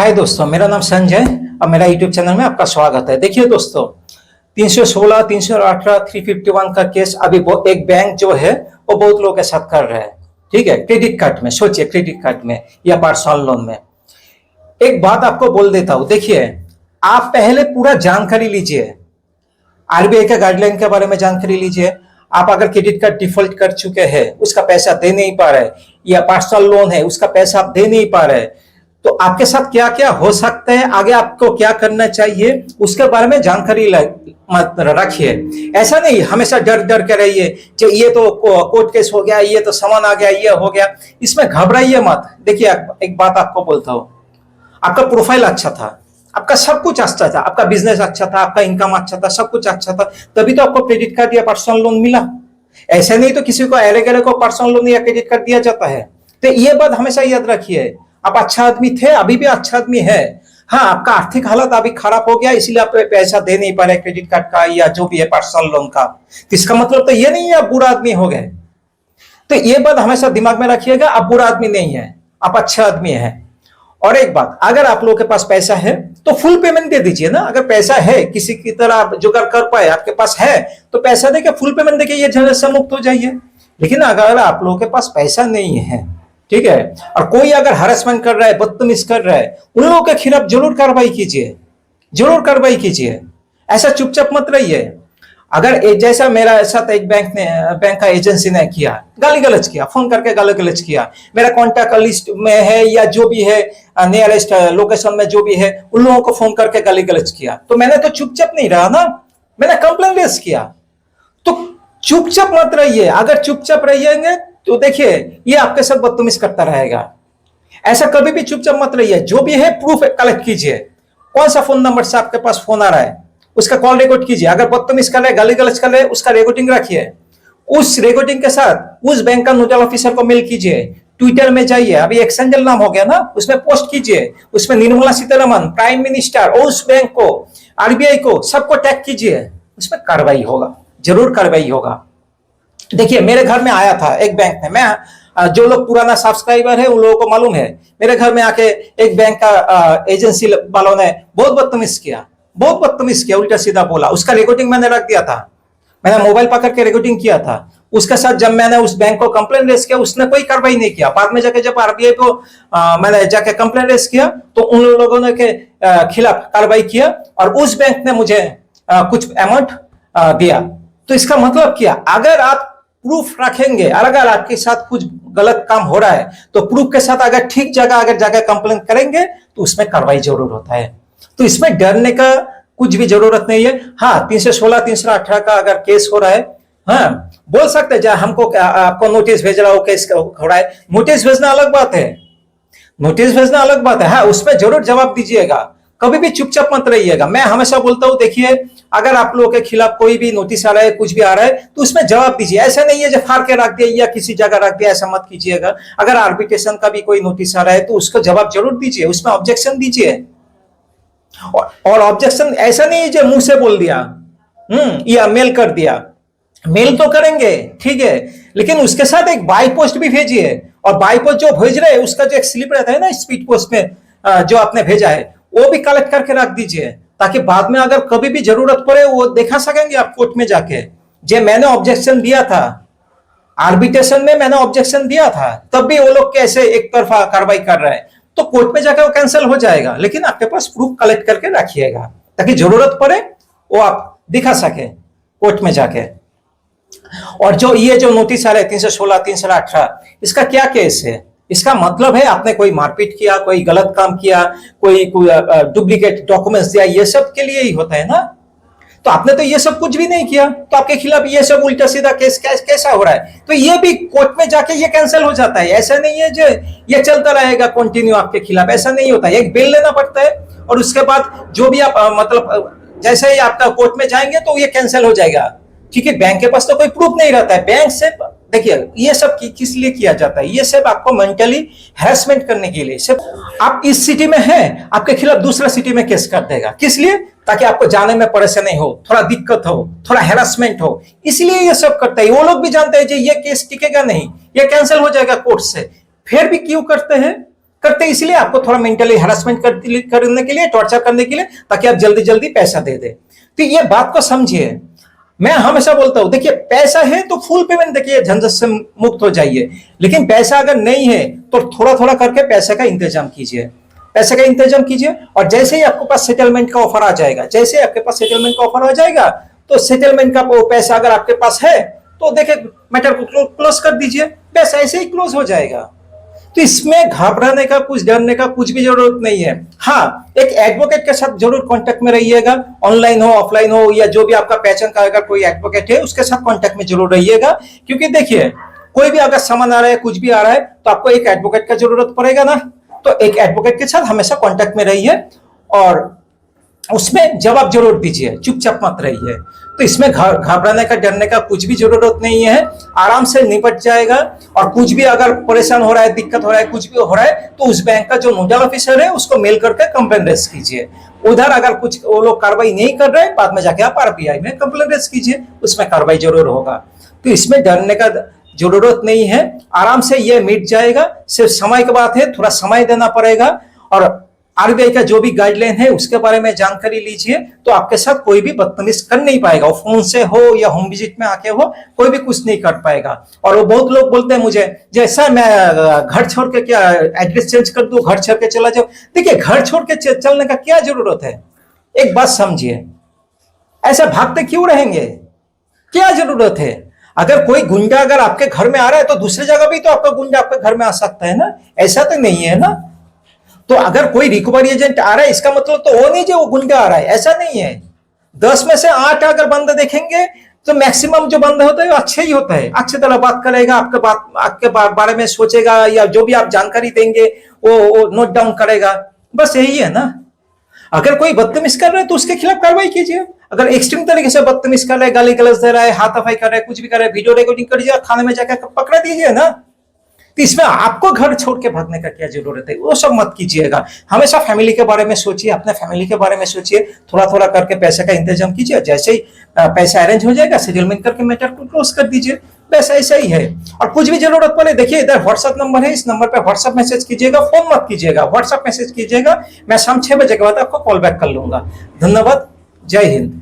हाय दोस्तों, मेरा नाम संजय और मेरा यूट्यूब चैनल में आपका स्वागत है। देखिए दोस्तों, 316, 318, 351 का केस अभी एक बैंक जो है वो बहुत लोगों के साथ कर रहा है। ठीक है, क्रेडिट कार्ड में, सोचिए क्रेडिट कार्ड में या पर्सनल लोन में। एक बात आपको बोल देता हूं, देखिए आप पहले पूरा जानकारी लीजिए, आरबीआई के गाइडलाइन के बारे में जानकारी लीजिए। आप अगर क्रेडिट कार्ड डिफॉल्ट कर चुके हैं, उसका पैसा दे नहीं पा रहे, या पर्सनल लोन है उसका पैसा आप दे नहीं पा रहे, तो आपके साथ क्या क्या हो सकता है, आगे आपको क्या करना चाहिए, उसके बारे में जानकारी रखिए। ऐसा नहीं हमेशा डर डर के रहिए कि ये तो कोर्ट केस हो गया, ये तो सामान आ गया, ये हो गया, इसमें घबराइए मत। देखिए एक बात आपको बोलता हूं, आपका प्रोफाइल अच्छा था, आपका सब कुछ अच्छा था, आपका बिजनेस अच्छा था, आपका इनकम अच्छा था, सब कुछ अच्छा था, तभी तो आपको क्रेडिट कार्ड या पर्सनल लोन मिला। ऐसे नहीं तो किसी को अरे गरे को पर्सनल लोन या क्रेडिट कार्ड दिया जाता है। तो ये बात हमेशा याद रखिए, आप अच्छा आदमी थे, अभी भी अच्छा आदमी है। हाँ, आपका आर्थिक हालत अभी खराब हो गया, इसलिए आप पैसा दे नहीं पा रहे क्रेडिट कार्ड का या जो भी है पर्सनल लोन का। इसका मतलब तो ये नहीं है आप बुरा आदमी हो गए। तो ये बात हमेशा दिमाग में रखिएगा, आप बुरा आदमी नहीं है, आप अच्छा आदमी है। और एक बात, अगर आप लोगों के पास पैसा है तो फुल पेमेंट दे दीजिए ना। अगर पैसा है, किसी की तरह आप जुगाड़ कर पाए, आपके पास है, तो पैसा देके फुल पेमेंट देके ये झंझट से मुक्त हो जाइए। लेकिन अगर आप लोगों के पास पैसा नहीं है, ठीक है, और कोई अगर हरासमेंट कर रहा है, बदतमीज कर रहा है, उन लोगों के खिलाफ जरूर कार्रवाई कीजिए, जरूर कार्रवाई कीजिए। ऐसा चुपचाप मत रहिए। अगर जैसा मेरा साथ एक बैंक का एजेंसी ने किया, गाली गलौज किया, फोन करके गाली गलौज किया, मेरा कॉन्टैक्ट लिस्ट में है या जो भी है, नियरेस्ट लोकेशन में जो भी है, उन लोगों को फोन करके गाली गलौज किया, तो मैंने तो चुपचाप नहीं रहा ना, मैंने कंप्लेन रेज किया। तो चुपचाप मत रहिए। अगर चुपचाप रहिएंगे तो देखिए ये आपके साथ बदतमीज करता रहेगा। ऐसा कभी भी चुपचाप मत रहिए। जो भी है प्रूफ कलेक्ट कीजिए, कौन सा फोन नंबर से आपके पास फोन आ रहा है उसका कॉल रिकॉर्ड कीजिए। अगर बदतमीज कर रहे, गाली गलौज कर रहे, उसका रिकॉर्डिंग रखिए। उस रिकॉर्डिंग के साथ उस बैंक का नोडल ऑफिसर को मेल कीजिए। ट्विटर में जाइए, अभी एक्सेंजल नाम हो गया ना, उसमें पोस्ट कीजिए, उसमें निर्मला सीतारमण, प्राइम मिनिस्टर और उस बैंक को, आरबीआई को, सबको टैग कीजिए। उसमें कार्रवाई होगा, जरूर कार्रवाई होगा। देखिए मेरे घर में आया था एक बैंक में, मैं जो लोग पुराना सब्सक्राइबर है उन लोगों को मालूम है, मेरे घर में आके एक बैंक का एजेंसी वालों ने बहुत बदतमीज किया, बहुत बदतमीज किया, उल्टा सीधा बोला। उसका रिकॉर्डिंग मैंने रख दिया था, मैंने मोबाइल पकड़ के रिकॉर्डिंग किया था। उसके साथ जब मैंने उस बैंक को कंप्लेन रेज किया, उसने कोई कार्रवाई नहीं किया। बाद में जाके जब आरबीआई को मैंने जाके कंप्लेन रेज किया तो उन लोगों ने के खिलाफ कार्रवाई किया और उस बैंक ने मुझे कुछ अमाउंट दिया। तो इसका मतलब क्या, अगर आप प्रूफ रखेंगे और अगर आपके साथ कुछ गलत काम हो रहा है तो प्रूफ के साथ अगर ठीक जगह अगर जाकर कंप्लेन करेंगे तो उसमें कार्रवाई जरूर होता है। तो इसमें डरने का कुछ भी जरूरत नहीं है। हाँ, 316, 318 का अगर केस हो रहा है, हाँ बोल सकते हैं, हमको आपको नोटिस भेज रहा हो, केस हो रहा है, नोटिस भेजना अलग बात है, नोटिस भेजना अलग बात है। हाँ, उसमें जरूर जवाब दीजिएगा, कभी भी चुपचाप मत रहिएगा। मैं हमेशा बोलता हूं, देखिए अगर आप लोगों के खिलाफ कोई भी नोटिस आ रहा है, कुछ भी आ रहा है, तो उसमें जवाब दीजिए। ऐसा नहीं है जो फाड़ के रख दिया या किसी जगह रख दिया, ऐसा मत कीजिएगा। अगर आर्बिट्रेशन का भी कोई नोटिस आ रहा है तो उसका जवाब जरूर दीजिए, उसमें ऑब्जेक्शन दीजिए। और ऑब्जेक्शन ऐसा नहीं है जो मुंह से बोल दिया या मेल कर दिया। मेल तो करेंगे, ठीक है, लेकिन उसके साथ एक बाई पोस्ट भी भेजिए। और बाई पोस्ट जो भेज रहे हैं उसका जो एक स्लिप रहता है ना, स्पीड पोस्ट में जो आपने भेजा है, वो भी कलेक्ट करके रख दीजिए, ताकि बाद में अगर कभी भी जरूरत पड़े वो दिखा सकेंगे आप कोर्ट में जाके, जे मैंने ऑब्जेक्शन दिया था, आर्बिट्रेशन में मैंने ऑब्जेक्शन दिया था, तब भी वो लोग कैसे एक तरफा कार्रवाई कर रहे हैं। तो कोर्ट में जाकर वो कैंसिल हो जाएगा, लेकिन आपके पास प्रूफ कलेक्ट करके रखिएगा ताकि जरूरत पड़े वो आप दिखा सके कोर्ट में जाके। और जो ये जो नोटिस आ रहा है 316, 318, इसका क्या केस है? इसका मतलब है आपने कोई मारपीट किया, कोई गलत काम किया, कोई डुप्लीकेट डॉक्यूमेंट्स दिया, ये सब के लिए ही होता है ना। तो आपने तो ये सब कुछ भी नहीं किया, तो आपके खिलाफ ये सब उल्टा सीधा केस कैसा हो रहा है? तो ये भी कोर्ट में जाके ये कैंसिल हो जाता है। ऐसा नहीं है जो ये चलता रहेगा कंटिन्यू आपके खिलाफ, ऐसा नहीं होता है। एक बिल लेना पड़ता है और उसके बाद जो भी आप मतलब जैसे ही आपका कोर्ट में जाएंगे तो ये कैंसिल हो जाएगा, क्योंकि बैंक के पास तो कोई प्रूफ नहीं रहता है। बैंक से देखिए ये सब किस लिए किया जाता है, ये सब आपको मेंटली हैरेसमेंट करने के लिए। सिर्फ आप इस सिटी में हैं, आपके खिलाफ दूसरा सिटी में केस कर देगा, किस लिए? ताकि आपको जाने में परेशानी हो, थोड़ा दिक्कत हो, थोड़ा हैरेसमेंट हो, इसलिए ये सब करता है। वो लोग भी जानते हैं कि ये केस टिकेगा नहीं, ये कैंसिल हो जाएगा कोर्ट से, फिर भी क्यों करते हैं? करते इसलिए आपको थोड़ा मेंटली हैरेसमेंट करने के लिए, टॉर्चर करने के लिए, ताकि आप जल्दी जल्दी पैसा दे दे। तो ये बात को समझिए। मैं हमेशा बोलता हूं, देखिए पैसा है तो फुल पेमेंट, देखिए झंझट से मुक्त हो जाइए। लेकिन पैसा अगर नहीं है तो थोड़ा थोड़ा करके पैसे का इंतजाम कीजिए, पैसे का इंतजाम कीजिए। और जैसे ही आपके पास सेटलमेंट का ऑफर आ जाएगा, जैसे ही आपके पास सेटलमेंट का ऑफर आ जाएगा, तो सेटलमेंट का वो पैसा अगर आपके पास है तो देखिए मैटर को क्लोज कर दीजिए, बस ऐसे ही क्लोज हो जाएगा। तो इसमें घबराने का, कुछ डरने का कुछ भी जरूरत नहीं है। हाँ, एक एडवोकेट के साथ जरूर कांटेक्ट में रहिएगा, ऑनलाइन हो ऑफलाइन हो, या जो भी आपका पहचान का अगर कोई एडवोकेट है उसके साथ कांटेक्ट में जरूर रहिएगा। क्योंकि देखिए कोई भी अगर सामान आ रहा है, कुछ भी आ रहा है, तो आपको एक एडवोकेट का जरूरत पड़ेगा ना। तो एक एडवोकेट के साथ हमेशा कांटेक्ट में रहिए और उसमें जवाब जरूर दीजिए, चुपचाप मत रहिए। तो इसमें घबराने का, डरने का कुछ भी जरूरत नहीं है, आराम से निपट जाएगा। और कुछ भी अगर परेशान हो रहा है, दिक्कत हो रहा है, कुछ भी हो रहा है, तो उस बैंक का जो नोडल ऑफिसर है उसको मेल करके कंप्लेन रेज कीजिए। उधर अगर कुछ वो लोग कार्रवाई नहीं कर रहे, बाद में जाके आप आरबीआई में कंप्लेन रेज कीजिए, उसमें कार्रवाई जरूर होगा। तो इसमें डरने का जरूरत नहीं है, आराम से ये मिट जाएगा। सिर्फ समय की बात है, थोड़ा समय देना पड़ेगा। और आरबीआई का जो भी गाइडलाइन है उसके बारे में जानकारी लीजिए, तो आपके साथ कोई भी बदतमीज कर नहीं पाएगा। वो फोन से हो या होम विजिट में आके हो, कोई भी कुछ नहीं कर पाएगा। और वो बहुत लोग बोलते हैं मुझे, जैसा मैं घर छोड़ के क्या एड्रेस चेंज कर दूं, घर छोड़ के चला जाऊं। देखिए घर छोड़ के चलने का क्या जरूरत है, एक बात समझिए, ऐसा भागते क्यों रहेंगे, क्या जरूरत है। अगर कोई गुंडा अगर आपके घर में आ रहा है तो दूसरी जगह भी तो आपका गुंडा आपके घर में आ सकता है ना, ऐसा तो नहीं है ना। तो अगर कोई रिकवरी एजेंट आ रहा है, इसका मतलब तो वो नहीं जो वो गुंडा आ रहा है, ऐसा नहीं है। 10 में से 8 अगर बंदे देखेंगे तो मैक्सिमम जो बंदा होता है वो अच्छे ही होता है, अच्छी तरह बात करेगा, आपके बारे में सोचेगा, या जो भी आप जानकारी देंगे वो नोट डाउन करेगा, बस यही है ना। अगर कोई बदतमीज कर रहा है तो उसके खिलाफ कार्रवाई कीजिए। अगर एक्सट्रीम तरीके से बदतमीज कर रहा है, गाली गलौज दे रहा है, हाथापाई कर रहा है, कुछ भी कर रहा है, वीडियो रिकॉर्डिंग करिए, थाने में जाकर पकड़ा दीजिए ना। तो इसमें आपको घर छोड़ के भागने का क्या जरूरत है, वो सब मत कीजिएगा। हमेशा फैमिली के बारे में सोचिए, अपने फैमिली के बारे में सोचिए, थोड़ा थोड़ा करके पैसे का इंतजाम कीजिए। जैसे ही पैसा अरेंज हो जाएगा, सेटलमेंट करके मैटर को क्लोज कर दीजिए, बस ऐसा ही है। और कुछ भी जरूरत पड़े, देखिए इधर व्हाट्सएप नंबर है, इस नंबर पे व्हाट्सएप मैसेज कीजिएगा, फोन मत कीजिएगा, व्हाट्सएप मैसेज कीजिएगा। मैं शाम 6 बजे के बाद आपको कॉल बैक कर लूंगा। धन्यवाद, जय हिंद।